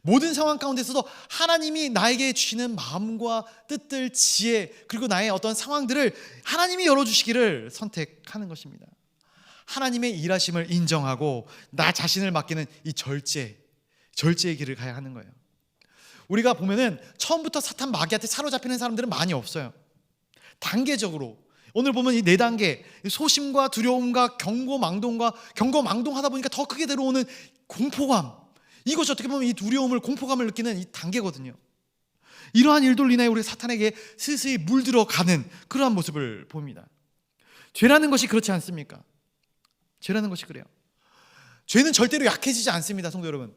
모든 상황 가운데서도 하나님이 나에게 주시는 마음과 뜻들, 지혜, 그리고 나의 어떤 상황들을 하나님이 열어주시기를 선택하는 것입니다. 하나님의 일하심을 인정하고 나 자신을 맡기는 이 절제의 길을 가야 하는 거예요. 우리가 보면은 처음부터 사탄 마귀한테 사로잡히는 사람들은 많이 없어요. 단계적으로 오늘 보면 이 4단계, 소심과 두려움과 경고망동하다 보니까 더 크게 들어오는 공포감, 이것이 어떻게 보면 이 두려움을, 공포감을 느끼는 이 단계거든요. 이러한 일들로 인해 우리 사탄에게 스스로 물들어가는 그러한 모습을 봅니다. 죄라는 것이 그렇지 않습니까? 죄라는 것이 그래요. 죄는 절대로 약해지지 않습니다, 성도 여러분.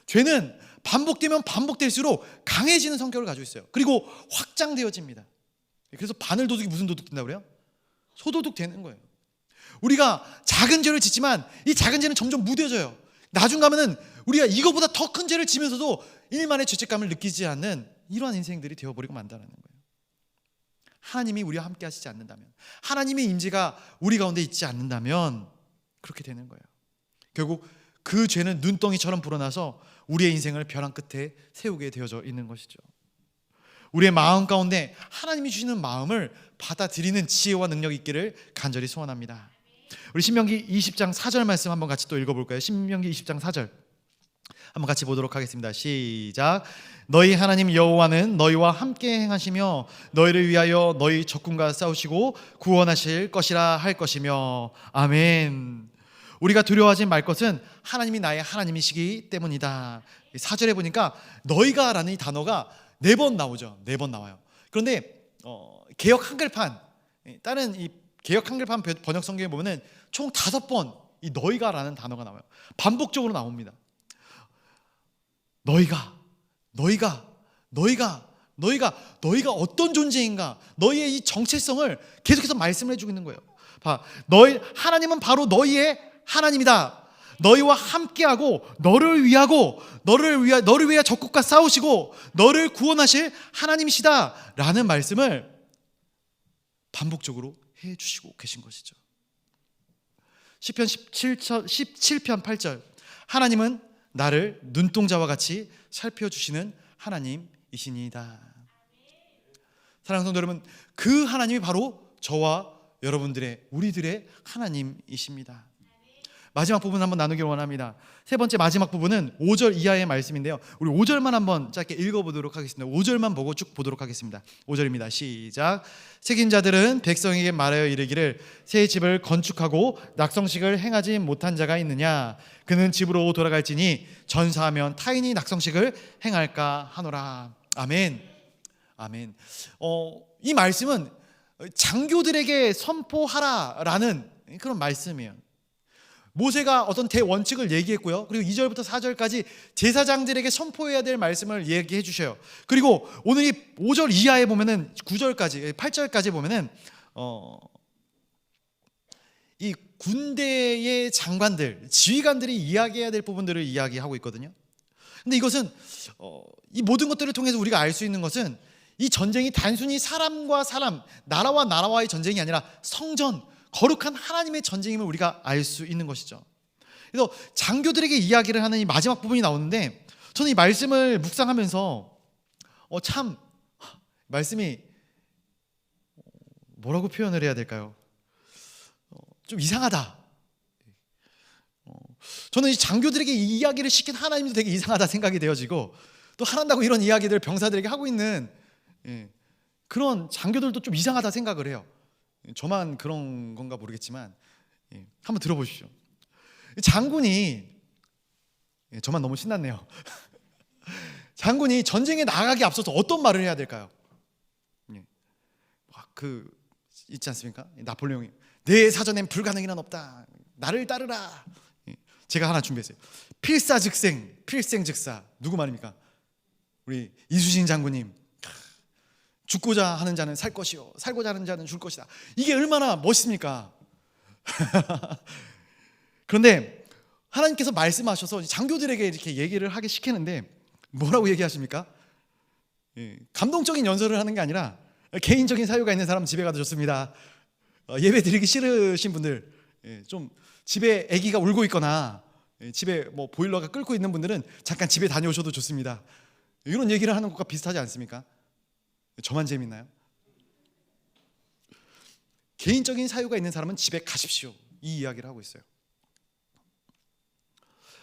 죄는 반복되면 반복될수록 강해지는 성격을 가지고 있어요. 그리고 확장되어집니다. 그래서 바늘 도둑이 무슨 도둑 된다고 그래요? 소도둑 되는 거예요. 우리가 작은 죄를 짓지만 이 작은 죄는 점점 무뎌져요. 나중 가면은 우리가 이거보다 더 큰 죄를 지면서도 일만의 죄책감을 느끼지 않는 이러한 인생들이 되어버리고 만다는 거예요. 하나님이 우리와 함께 하시지 않는다면, 하나님의 임재가 우리 가운데 있지 않는다면 그렇게 되는 거예요. 결국 그 죄는 눈덩이처럼 불어나서 우리의 인생을 벼랑 끝에 세우게 되어져 있는 것이죠. 우리의 마음 가운데 하나님이 주시는 마음을 받아들이는 지혜와 능력이 있기를 간절히 소원합니다. 우리 신명기 20장 4절 말씀 한번 같이 또 읽어볼까요? 신명기 20장 4절 한번 같이 보도록 하겠습니다. 시작. 너희 하나님 여호와는 너희와 함께 행하시며 너희를 위하여 너희 적군과 싸우시고 구원하실 것이라 할 것이며 아멘. 우리가 두려워하지 말 것은 하나님이 나의 하나님이시기 때문이다. 4절에 보니까 너희가 라는 이 단어가 4번 나오죠. 4번 나와요. 그런데 개역 한글판, 다른 이 개역 한글판 번역 성경에 보면은 총 5번 이 너희가 라는 단어가 나와요. 반복적으로 나옵니다. 너희가 어떤 존재인가, 너희의 이 정체성을 계속해서 말씀을 해주고 있는 거예요. 봐, 하나님은 바로 너희의 하나님이다. 너희와 함께하고 너를 위하여 적국과 싸우시고 너를 구원하실 하나님이시다 라는 말씀을 반복적으로 해주시고 계신 것이죠. 시편 17편 8절 하나님은 나를 눈동자와 같이 살펴주시는 하나님이시니이다. 사랑하는 성도 여러분, 그 하나님이 바로 저와 우리들의 하나님이십니다. 마지막 부분 한번 나누길 원합니다. 세 번째 마지막 부분은 5절 이하의 말씀인데요, 우리 5절만 한번 짧게 읽어보도록 하겠습니다. 5절만 보고 쭉 보도록 하겠습니다. 5절입니다. 시작. 책임자들은 백성에게 말하여 이르기를 새 집을 건축하고 낙성식을 행하지 못한 자가 있느냐? 그는 집으로 돌아갈지니 전사하면 타인이 낙성식을 행할까 하노라. 아멘. 아멘. 이 말씀은 장교들에게 선포하라라는 그런 말씀이에요. 모세가 어떤 대원칙을 얘기했고요, 그리고 2절부터 4절까지 제사장들에게 선포해야 될 말씀을 얘기해 주셔요. 그리고 오늘 이 5절 이하에 보면은 9절까지 8절까지 보면은 이 군대의 장관들, 지휘관들이 이야기해야 될 부분들을 이야기하고 있거든요. 근데 이것은 이 모든 것들을 통해서 우리가 알 수 있는 것은 이 전쟁이 단순히 사람과 사람, 나라와 나라와의 전쟁이 아니라 성전, 거룩한 하나님의 전쟁임을 우리가 알 수 있는 것이죠. 그래서 장교들에게 이야기를 하는 이 마지막 부분이 나오는데, 저는 이 말씀을 묵상하면서 참 말씀이 뭐라고 표현을 해야 될까요? 좀 이상하다. 저는 이 장교들에게 이 이야기를 시킨 하나님도 되게 이상하다 생각이 되어지고, 또 하란다고 이런 이야기들을 병사들에게 하고 있는 그런 장교들도 좀 이상하다 생각을 해요. 저만 그런 건가 모르겠지만 한번 들어보십시오. 장군이, 저만 너무 신났네요. 장군이 전쟁에 나가기 앞서서 어떤 말을 해야 될까요? 있지 않습니까? 나폴레옹이 내 사전엔 불가능이란 없다. 나를 따르라. 제가 하나 준비했어요. 필생즉사. 누구 말입니까? 우리 이수신 장군님. 죽고자 하는 자는 살 것이요, 살고자 하는 자는 줄 것이다. 이게 얼마나 멋있습니까? 그런데 하나님께서 말씀하셔서 장교들에게 이렇게 얘기를 하게 시키는데 뭐라고 얘기하십니까? 감동적인 연설을 하는 게 아니라 개인적인 사유가 있는 사람 집에 가도 좋습니다. 예배 드리기 싫으신 분들, 좀 집에 아기가 울고 있거나 집에 뭐 보일러가 끓고 있는 분들은 잠깐 집에 다녀오셔도 좋습니다. 이런 얘기를 하는 것과 비슷하지 않습니까? 저만 재밌나요? 개인적인 사유가 있는 사람은 집에 가십시오, 이 이야기를 하고 있어요.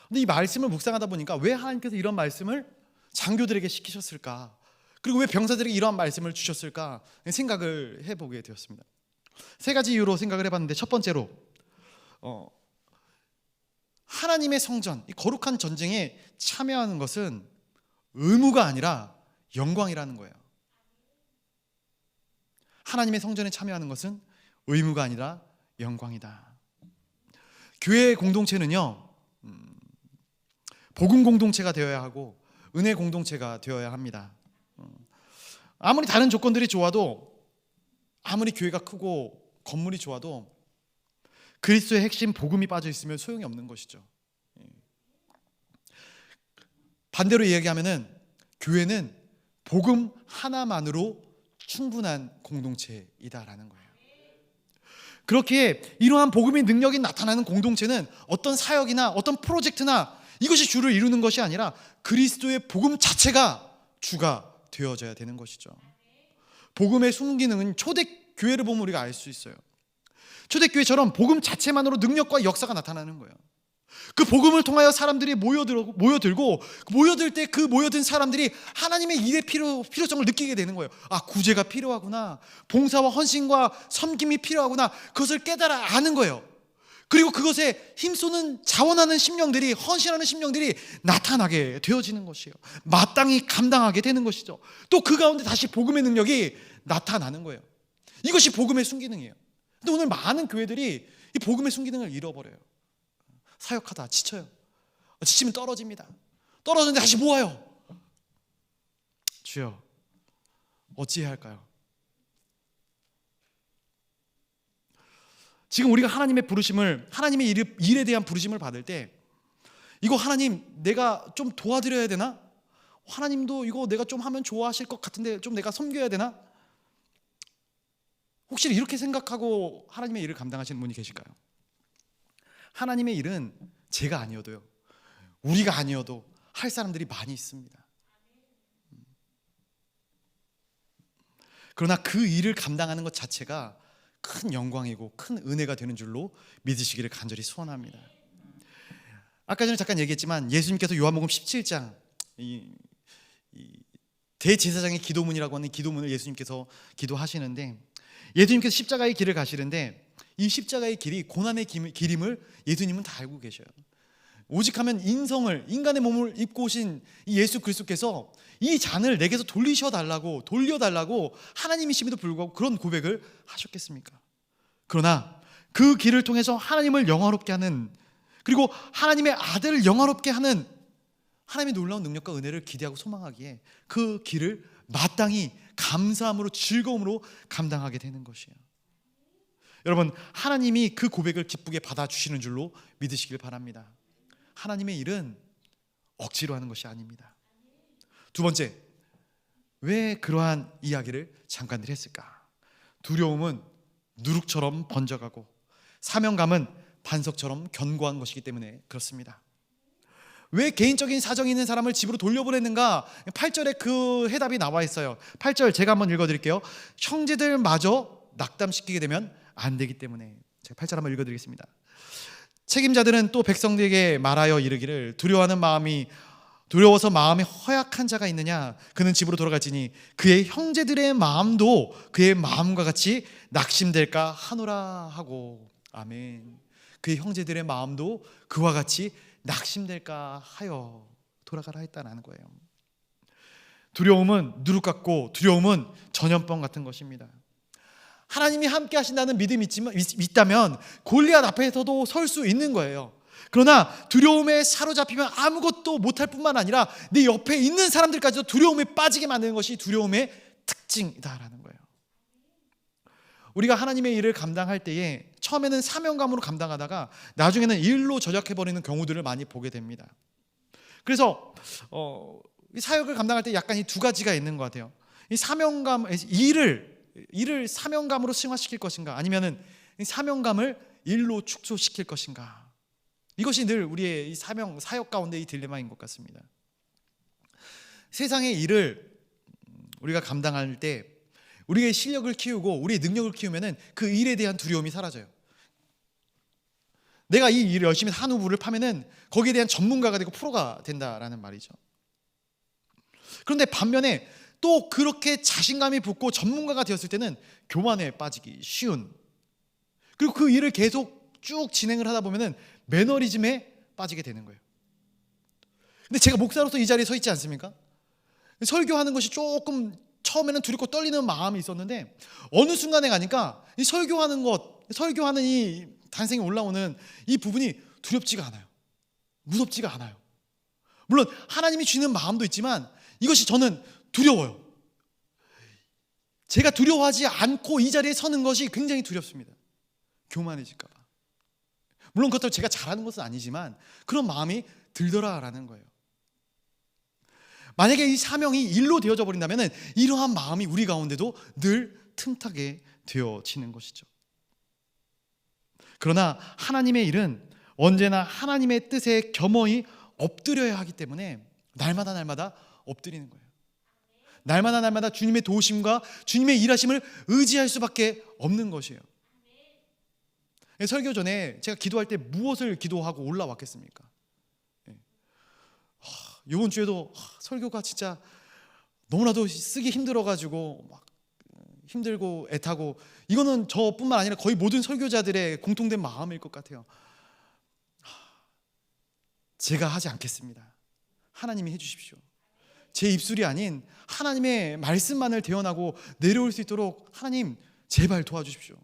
근데 이 말씀을 묵상하다 보니까 왜 하나님께서 이런 말씀을 장교들에게 시키셨을까? 그리고 왜 병사들에게 이러한 말씀을 주셨을까? 생각을 해보게 되었습니다. 세 가지 이유로 생각을 해봤는데, 첫 번째로 하나님의 성전, 이 거룩한 전쟁에 참여하는 것은 의무가 아니라 영광이라는 거예요. 하나님의 성전에 참여하는 것은 의무가 아니라 영광이다. 교회 공동체는요, 복음 공동체가 되어야 하고 은혜 공동체가 되어야 합니다. 아무리 다른 조건들이 좋아도, 아무리 교회가 크고 건물이 좋아도 그리스도의 핵심 복음이 빠져 있으면 소용이 없는 것이죠. 반대로 이야기하면은 교회는 복음 하나만으로 충분한 공동체이다라는 거예요. 그렇게 이러한 복음의 능력이 나타나는 공동체는 어떤 사역이나 어떤 프로젝트나 이것이 주를 이루는 것이 아니라 그리스도의 복음 자체가 주가 되어져야 되는 것이죠. 복음의 순기능은 초대교회를 보면 우리가 알 수 있어요. 초대교회처럼 복음 자체만으로 능력과 역사가 나타나는 거예요. 그 복음을 통하여 사람들이 모여들고 모여들 때 그 모여든 사람들이 하나님의 일의 필요성을 느끼게 되는 거예요. 아, 구제가 필요하구나, 봉사와 헌신과 섬김이 필요하구나, 그것을 깨달아 아는 거예요. 그리고 그것에 힘쓰는 자원하는 심령들이, 헌신하는 심령들이 나타나게 되어지는 것이에요. 마땅히 감당하게 되는 것이죠. 또 그 가운데 다시 복음의 능력이 나타나는 거예요. 이것이 복음의 순기능이에요. 근데 오늘 많은 교회들이 이 복음의 순기능을 잃어버려요. 사역하다 지쳐요. 지치면 떨어집니다. 떨어졌는데 다시 모아요. 주여, 어찌해야 할까요? 지금 우리가 하나님의 부르심을, 하나님의 일에 대한 부르심을 받을 때, 이거 하나님 내가 좀 도와드려야 되나? 하나님도 이거 내가 좀 하면 좋아하실 것 같은데 좀 내가 섬겨야 되나? 혹시 이렇게 생각하고 하나님의 일을 감당하시는 분이 계실까요? 하나님의 일은 제가 아니어도요, 우리가 아니어도 할 사람들이 많이 있습니다. 그러나 그 일을 감당하는 것 자체가 큰 영광이고 큰 은혜가 되는 줄로 믿으시기를 간절히 소원합니다. 아까 전에 잠깐 얘기했지만 예수님께서 요한복음 17장 이 대제사장의 기도문이라고 하는 기도문을 예수님께서 기도하시는데, 예수님께서 십자가의 길을 가시는데 이 십자가의 길이 고난의 길임을 예수님은 다 알고 계셔요. 오직하면 인간의 몸을 입고 오신 이 예수 그리스도께서 이 잔을 내게서 돌려달라고 하나님이심에도 불구하고 그런 고백을 하셨겠습니까? 그러나 그 길을 통해서 하나님을 영화롭게 하는, 그리고 하나님의 아들을 영화롭게 하는 하나님의 놀라운 능력과 은혜를 기대하고 소망하기에 그 길을 마땅히 감사함으로, 즐거움으로 감당하게 되는 것이에요. 여러분, 하나님이 그 고백을 기쁘게 받아주시는 줄로 믿으시길 바랍니다. 하나님의 일은 억지로 하는 것이 아닙니다. 두 번째, 왜 그러한 이야기를 잠깐들 했을까? 두려움은 누룩처럼 번져가고 사명감은 반석처럼 견고한 것이기 때문에 그렇습니다. 왜 개인적인 사정이 있는 사람을 집으로 돌려보냈는가? 8절에 그 해답이 나와 있어요. 8절 제가 한번 읽어드릴게요. 형제들마저 낙담시키게 되면 안 되기 때문에. 제가 8절 한번 읽어드리겠습니다. 책임자들은 또 백성들에게 말하여 이르기를, 두려워서 마음이 허약한 자가 있느냐? 그는 집으로 돌아갈지니 그의 형제들의 마음도 그의 마음과 같이 낙심될까 하노라 하고. 아멘. 그의 형제들의 마음도 그와 같이 낙심될까 하여 돌아가라 했다는 거예요. 두려움은 누룩 같고 두려움은 전염병 같은 것입니다. 하나님이 함께 하신다는 믿음이 있다면 골리앗 앞에서도 설 수 있는 거예요. 그러나 두려움에 사로잡히면 아무것도 못할 뿐만 아니라 내 옆에 있는 사람들까지도 두려움에 빠지게 만드는 것이 두려움의 특징이다라는 거예요. 우리가 하나님의 일을 감당할 때에 처음에는 사명감으로 감당하다가 나중에는 일로 전역해버리는 경우들을 많이 보게 됩니다. 그래서 사역을 감당할 때 약간 이 두 가지가 있는 것 같아요. 이 사명감, 일을 사명감으로 승화시킬 것인가, 아니면은 이 사명감을 일로 축소시킬 것인가. 이것이 늘 우리의 이 사명, 사역 가운데 이 딜레마인 것 같습니다. 세상의 일을 우리가 감당할 때 우리의 실력을 키우고 우리의 능력을 키우면은 그 일에 대한 두려움이 사라져요. 내가 이 일을 열심히 한우 부를 파면은 거기에 대한 전문가가 되고 프로가 된다라는 말이죠. 그런데 반면에 또 그렇게 자신감이 붙고 전문가가 되었을 때는 교만에 빠지기 쉬운, 그리고 그 일을 계속 쭉 진행을 하다 보면은 매너리즘에 빠지게 되는 거예요. 근데 제가 목사로서 이 자리에 서 있지 않습니까? 설교하는 것이 조금 처음에는 두렵고 떨리는 마음이 있었는데 어느 순간에 가니까 이 설교하는 이 단생에 올라오는 이 부분이 두렵지가 않아요. 무섭지가 않아요. 물론 하나님이 주시는 마음도 있지만 이것이 저는 두려워요. 제가 두려워하지 않고 이 자리에 서는 것이 굉장히 두렵습니다. 교만해질까 봐. 물론 그것도 제가 잘하는 것은 아니지만 그런 마음이 들더라라는 거예요. 만약에 이 사명이 일로 되어져 버린다면 이러한 마음이 우리 가운데도 늘 틈타게 되어지는 것이죠. 그러나 하나님의 일은 언제나 하나님의 뜻에 겸허히 엎드려야 하기 때문에 날마다 엎드리는 거예요. 날마다 주님의 도우심과 주님의 일하심을 의지할 수밖에 없는 것이에요. 설교 전에 제가 기도할 때 무엇을 기도하고 올라왔겠습니까? 이번 주에도 설교가 진짜 너무나도 쓰기 힘들어가지고 막 힘들고 애타고, 이거는 저뿐만 아니라 거의 모든 설교자들의 공통된 마음일 것 같아요. 제가 하지 않겠습니다. 하나님이 해주십시오. 제 입술이 아닌 하나님의 말씀만을 대언하고 내려올 수 있도록 하나님 제발 도와주십시오.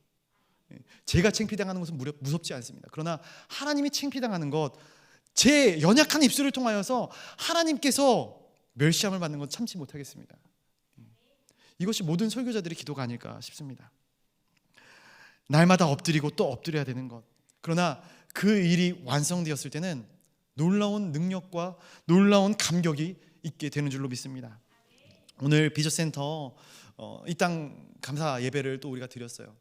제가 창피당하는 것은 무섭지 않습니다. 그러나 하나님이 창피당하는 것, 제 연약한 입술을 통하여서 하나님께서 멸시함을 받는 건 참지 못하겠습니다. 이것이 모든 설교자들의 기도가 아닐까 싶습니다. 날마다 엎드리고 또 엎드려야 되는 것, 그러나 그 일이 완성되었을 때는 놀라운 능력과 놀라운 감격이 있게 되는 줄로 믿습니다. 오늘 비전센터 이 땅 감사 예배를 또 우리가 드렸어요.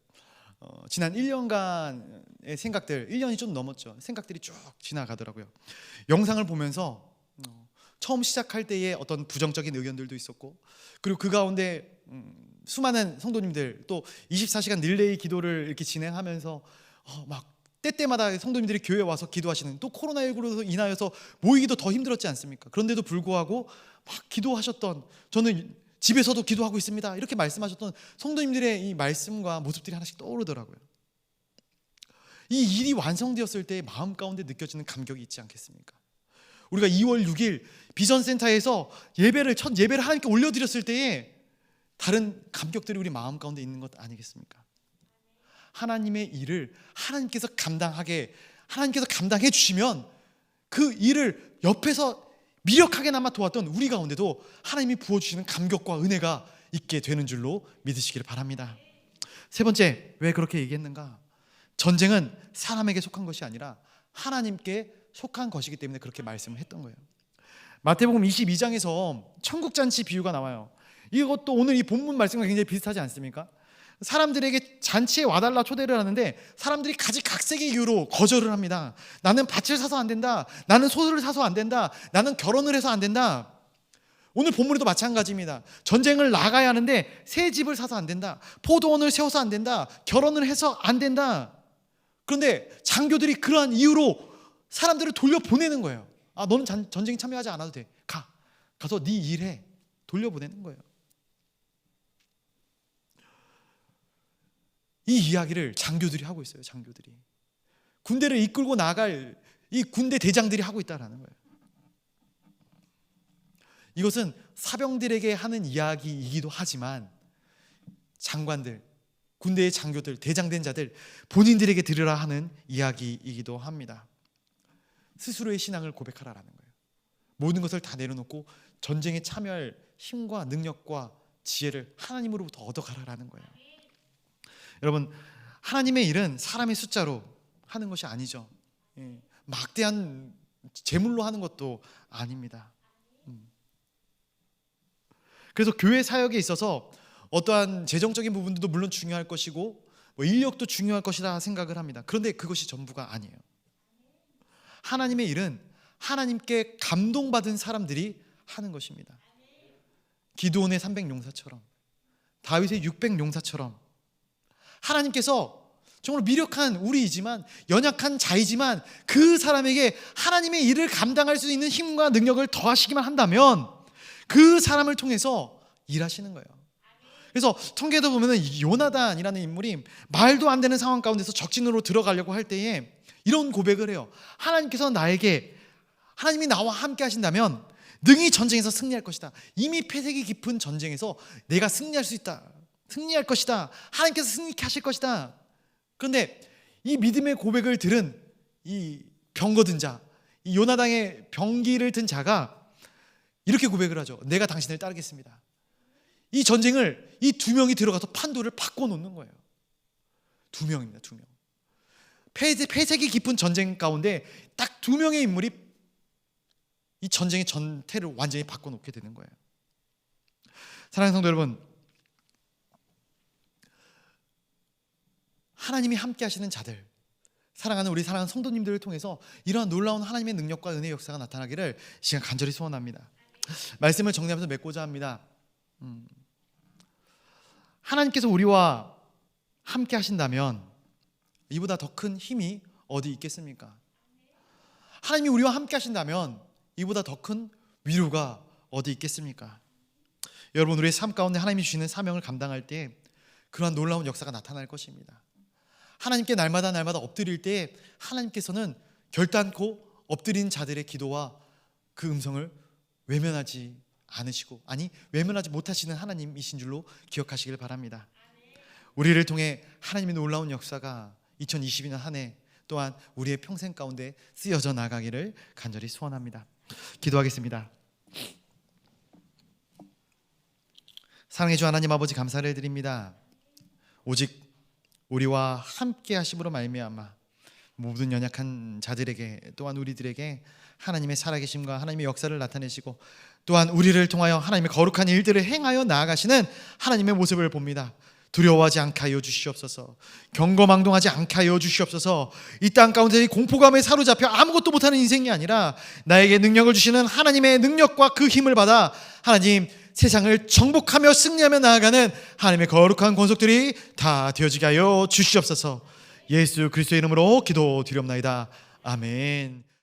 지난 1년간의 생각들, 1년이 좀 넘었죠. 생각들이 쭉 지나가더라고요. 영상을 보면서 처음 시작할 때의 어떤 부정적인 의견들도 있었고, 그리고 그 가운데 수많은 성도님들, 또 24시간 릴레이 기도를 이렇게 진행하면서 막 때때마다 성도님들이 교회에 와서 기도하시는, 또 코로나19로 인하여서 모이기도 더 힘들었지 않습니까? 그런데도 불구하고 막 기도하셨던, 저는 집에서도 기도하고 있습니다, 이렇게 말씀하셨던 성도님들의 이 말씀과 모습들이 하나씩 떠오르더라고요. 이 일이 완성되었을 때 마음 가운데 느껴지는 감격이 있지 않겠습니까? 우리가 2월 6일 비전센터에서 첫 예배를 하나님께 올려드렸을 때에 다른 감격들이 우리 마음 가운데 있는 것 아니겠습니까? 하나님의 일을 하나님께서 감당해 주시면 그 일을 옆에서 미력하게나마 도왔던 우리 가운데도 하나님이 부어주시는 감격과 은혜가 있게 되는 줄로 믿으시기를 바랍니다. 세 번째, 왜 그렇게 얘기했는가? 전쟁은 사람에게 속한 것이 아니라 하나님께 속한 것이기 때문에 그렇게 말씀을 했던 거예요. 마태복음 22장에서 천국잔치 비유가 나와요. 이것도 오늘 이 본문 말씀과 굉장히 비슷하지 않습니까? 사람들에게 잔치에 와달라 초대를 하는데 사람들이 가지각색의 이유로 거절을 합니다. 나는 밭을 사서 안 된다, 나는 소를 사서 안 된다, 나는 결혼을 해서 안 된다. 오늘 본문에도 마찬가지입니다. 전쟁을 나가야 하는데 새 집을 사서 안 된다, 포도원을 세워서 안 된다, 결혼을 해서 안 된다. 그런데 장교들이 그러한 이유로 사람들을 돌려보내는 거예요. 너는 전쟁에 참여하지 않아도 돼, 가서 네 일해, 돌려보내는 거예요. 이 이야기를 장교들이 하고 있어요. 장교들이 군대를 이끌고 나갈 이 군대 대장들이 하고 있다는 거예요. 이것은 사병들에게 하는 이야기이기도 하지만 장관들, 군대의 장교들, 대장된 자들 본인들에게 들으라 하는 이야기이기도 합니다. 스스로의 신앙을 고백하라라는 거예요. 모든 것을 다 내려놓고 전쟁에 참여할 힘과 능력과 지혜를 하나님으로부터 얻어가라라는 거예요. 여러분, 하나님의 일은 사람의 숫자로 하는 것이 아니죠. 막대한 재물로 하는 것도 아닙니다. 그래서 교회 사역에 있어서 어떠한 재정적인 부분도 물론 중요할 것이고 인력도 중요할 것이다 생각을 합니다. 그런데 그것이 전부가 아니에요. 하나님의 일은 하나님께 감동받은 사람들이 하는 것입니다. 기드온의 300용사처럼, 다윗의 600용사처럼 하나님께서 정말 미력한 우리이지만, 연약한 자이지만 그 사람에게 하나님의 일을 감당할 수 있는 힘과 능력을 더하시기만 한다면 그 사람을 통해서 일하시는 거예요. 그래서 통계도 보면은 요나단이라는 인물이 말도 안 되는 상황 가운데서 적진으로 들어가려고 할 때에 이런 고백을 해요. 하나님이 나와 함께 하신다면 능히 전쟁에서 승리할 것이다. 이미 패색이 깊은 전쟁에서 내가 승리할 수 있다. 승리할 것이다. 하나님께서 승리케 하실 것이다. 그런데 이 믿음의 고백을 들은 이 병거 든 자, 이 요나단의 병기를 든 자가 이렇게 고백을 하죠. 내가 당신을 따르겠습니다. 이 전쟁을 이 두 명이 들어가서 판도를 바꿔놓는 거예요. 두 명입니다. 두 명. 패색이 깊은 전쟁 가운데 딱 두 명의 인물이 이 전쟁의 전태를 완전히 바꿔놓게 되는 거예요. 사랑하는 성도 여러분, 하나님이 함께 하시는 자들, 사랑하는 우리 사랑하는 성도님들을 통해서 이러한 놀라운 하나님의 능력과 은혜의 역사가 나타나기를 이 시간 간절히 소원합니다. 말씀을 정리하면서 맺고자 합니다. 하나님께서 우리와 함께 하신다면 이보다 더 큰 힘이 어디 있겠습니까? 하나님이 우리와 함께 하신다면 이보다 더 큰 위로가 어디 있겠습니까? 여러분, 우리의 삶 가운데 하나님이 주시는 사명을 감당할 때 그러한 놀라운 역사가 나타날 것입니다. 하나님께 날마다 엎드릴 때 하나님께서는 결단코 엎드린 자들의 기도와 그 음성을 외면하지 않으시고, 외면하지 못하시는 하나님이신 줄로 기억하시길 바랍니다. 우리를 통해 하나님의 놀라운 역사가 2022년 한 해 또한 우리의 평생 가운데 쓰여져 나가기를 간절히 소원합니다. 기도하겠습니다. 사랑해 주 하나님 아버지, 감사를 드립니다. 오직 우리와 함께 하심으로 말미암아 모든 연약한 자들에게, 또한 우리들에게 하나님의 살아계심과 하나님의 역사를 나타내시고, 또한 우리를 통하여 하나님의 거룩한 일들을 행하여 나아가시는 하나님의 모습을 봅니다. 두려워하지 않게 하여 주시옵소서. 경거망동하지 않게 하여 주시옵소서. 이 땅 가운데 공포감에 사로잡혀 아무것도 못하는 인생이 아니라 나에게 능력을 주시는 하나님의 능력과 그 힘을 받아 하나님 세상을 정복하며 승리하며 나아가는 하나님의 거룩한 권속들이 다 되어지게 하여 주시옵소서. 예수 그리스도의 이름으로 기도드리옵나이다. 아멘.